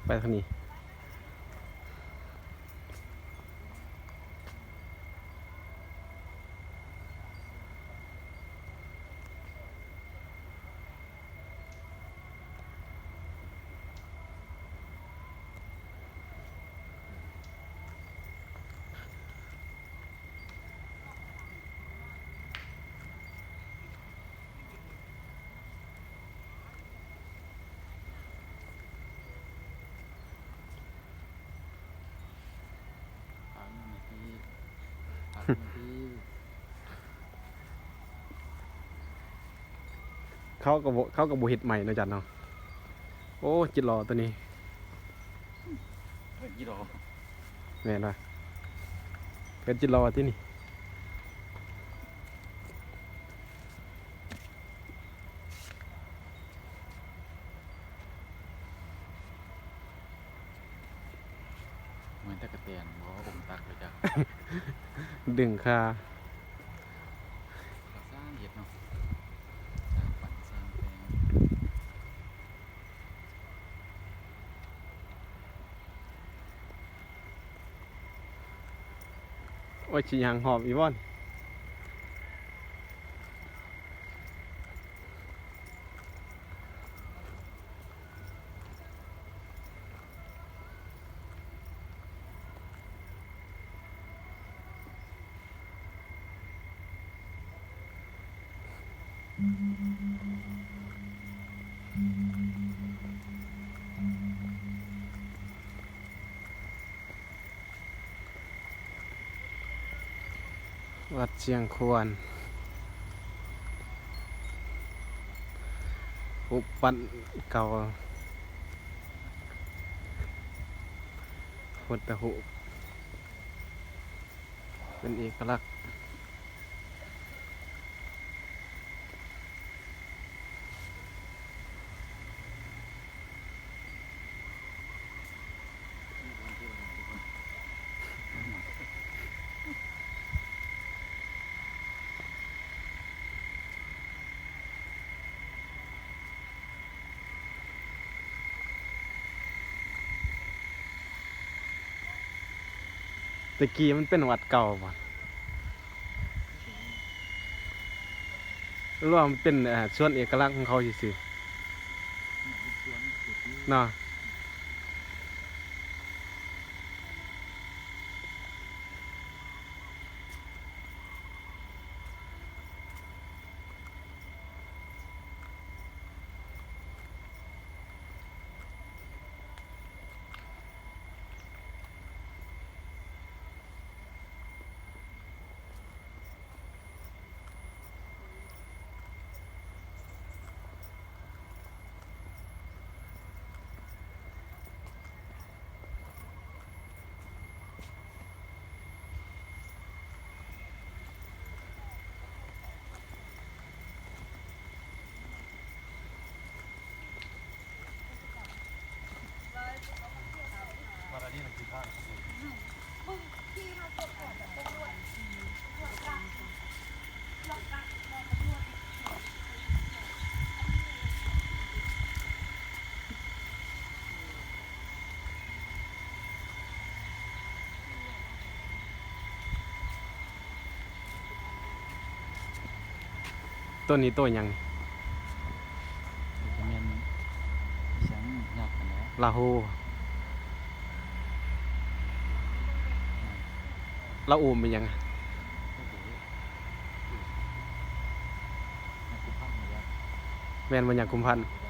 ไปทางนี้เขากับบุเห็ดใหม่เนาะจัดเนาะโอ้จิตรอตัวนี้ยี่ดอแม่นว่ะเป็นจิตรอที่นี่เหมือนตะกะเตียนบอกว่าผมตักเลยจ้ะ ดึงคาสร้างเห็ดเนาะสร้างปั่นสร้างแปลง โอ้ยชิยางหอบอีบอนวัดเชียงควรอุปปันเก่าพุทธหุเป็นเอกลักษณ์ตะกี้มันเป็นวัดเก่าป่ะหรือว่ามันเป็นส่วนเอกลักษณ์ของเขาซื่อๆเนาะต้นนี้ต้นยัง จะเป็นช้างหยักกันแล้ว ลาฮูลาอูมเป็นยังไง ก็ถือนักกุพันธ์เลย แมนมันอย่างกุมพันธ์ ครับ